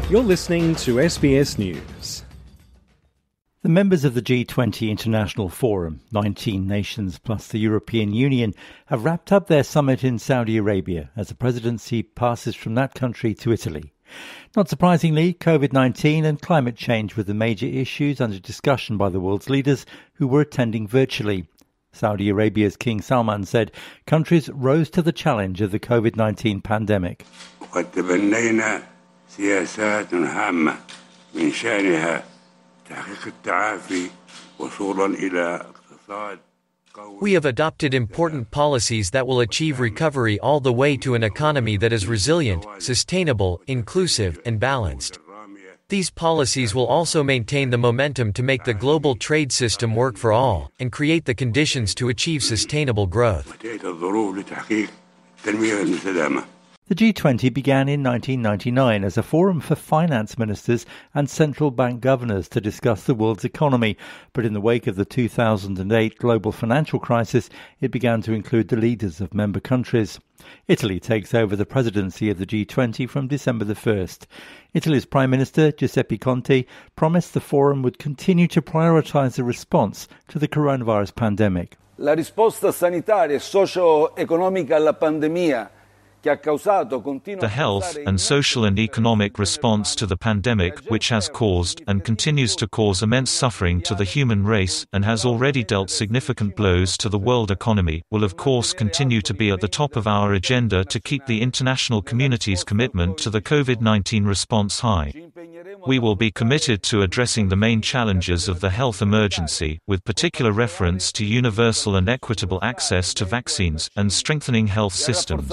You're listening to SBS News. The members of the G20 International Forum, 19 nations plus the European Union, have wrapped up their summit in Saudi Arabia as the presidency passes from that country to Italy. Not surprisingly, COVID-19 and climate change were the major issues under discussion by the world's leaders who were attending virtually. Saudi Arabia's King Salman said countries rose to the challenge of the COVID-19 pandemic. سياسات هامة من شأنها تحقيق التعافي وصولا إلى اقتصاد. We have adopted important policies that will achieve recovery all the way to an economy that is resilient, sustainable, inclusive, and balanced. These policies will also maintain the momentum to make the global trade system work for all and create the conditions to achieve sustainable growth. The G20 began in 1999 as a forum for finance ministers and central bank governors to discuss the world's economy, but in the wake of the 2008 global financial crisis, it began to include the leaders of member countries. Italy takes over the presidency of the G20 from December the 1st. Italy's Prime Minister, Giuseppe Conte, promised the forum would continue to prioritise the response to the coronavirus pandemic. La risposta sanitaria e socio-economica alla pandemia. The health and social and economic response to the pandemic, which has caused and continues to cause immense suffering to the human race and has already dealt significant blows to the world economy, will of course continue to be at the top of our agenda to keep the international community's commitment to the COVID-19 response high. We will be committed to addressing the main challenges of the health emergency, with particular reference to universal and equitable access to vaccines and strengthening health systems.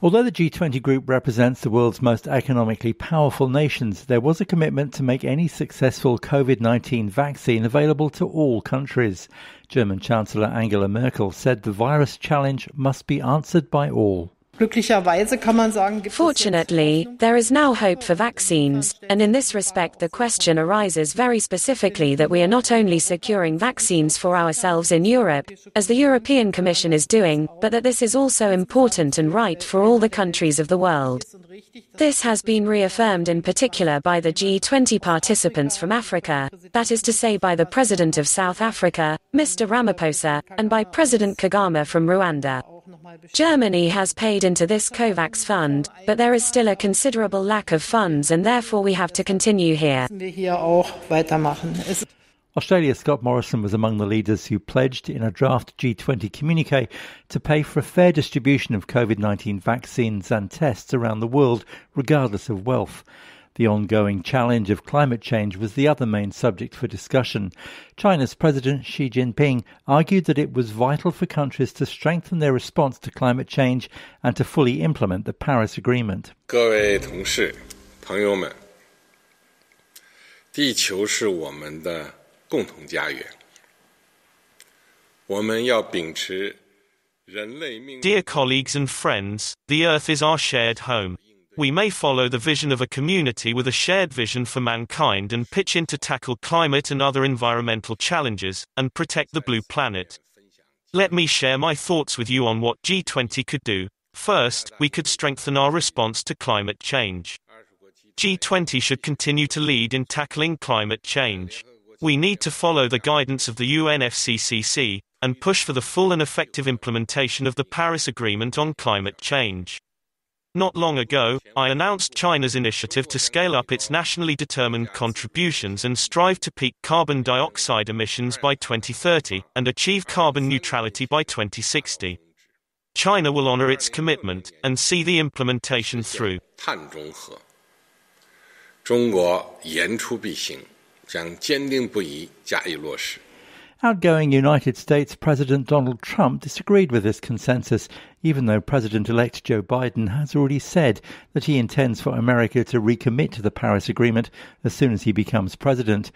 Although the G20 group represents the world's most economically powerful nations, there was a commitment to make any successful COVID-19 vaccine available to all countries. German Chancellor Angela Merkel said the virus challenge must be answered by all. Fortunately, there is now hope for vaccines, and in this respect the question arises very specifically that we are not only securing vaccines for ourselves in Europe, as the European Commission is doing, but that this is also important and right for all the countries of the world. This has been reaffirmed in particular by the G20 participants from Africa, that is to say by the President of South Africa, Mr. Ramaphosa, and by President Kagame from Rwanda. Germany has paid into this COVAX fund, but there is still a considerable lack of funds and therefore we have to continue here. Australia's Scott Morrison was among the leaders who pledged in a draft G20 communique to pay for a fair distribution of COVID-19 vaccines and tests around the world, regardless of wealth. The ongoing challenge of climate change was the other main subject for discussion. China's President Xi Jinping argued that it was vital for countries to strengthen their response to climate change and to fully implement the Paris Agreement. 各位同事、朋友们，地球是我们的共同家园。我们要秉持人类命运。 Dear colleagues and friends, the Earth is our shared home. We may follow the vision of a community with a shared vision for mankind and pitch in to tackle climate and other environmental challenges, and protect the blue planet. Let me share my thoughts with you on what G20 could do. First, we could strengthen our response to climate change. G20 should continue to lead in tackling climate change. We need to follow the guidance of the UNFCCC, and push for the full and effective implementation of the Paris Agreement on climate change. Not long ago, I announced China's initiative to scale up its nationally determined contributions and strive to peak carbon dioxide emissions by 2030 and achieve carbon neutrality by 2060. China will honor its commitment and see the implementation through. 碳中和，中国言出必行，将坚定不移加以落实。 Outgoing United States President Donald Trump disagreed with this consensus, even though President-elect Joe Biden has already said that he intends for America to recommit to the Paris Agreement as soon as he becomes president.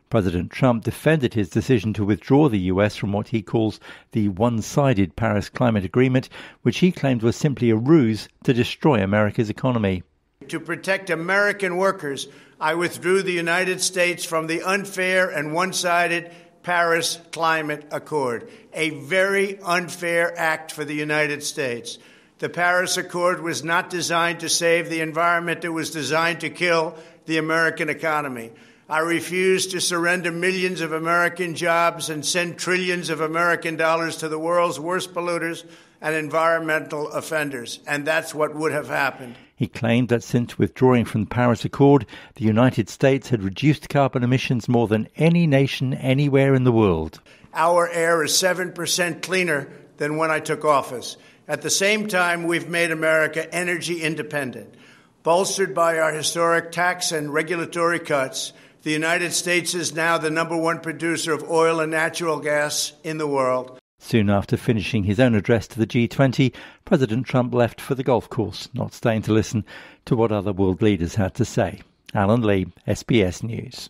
President Trump defended his decision to withdraw the US from what he calls the one-sided Paris Climate Agreement, which he claimed was simply a ruse to destroy America's economy. To protect American workers, I withdrew the United States from the unfair and one-sided Paris Climate Accord, a very unfair act for the United States. The Paris Accord was not designed to save the environment. It was designed to kill the American economy. I refuse to surrender millions of American jobs and send trillions of American dollars to the world's worst polluters and environmental offenders. And that's what would have happened. He claimed that since withdrawing from the Paris Accord, the United States had reduced carbon emissions more than any nation anywhere in the world. Our air is 7% cleaner than when I took office. At the same time, we've made America energy independent. Bolstered by our historic tax and regulatory cuts, the United States is now the number one producer of oil and natural gas in the world. Soon after finishing his own address to the G20, President Trump left for the golf course, not staying to listen to what other world leaders had to say. Alan Lee, SBS News.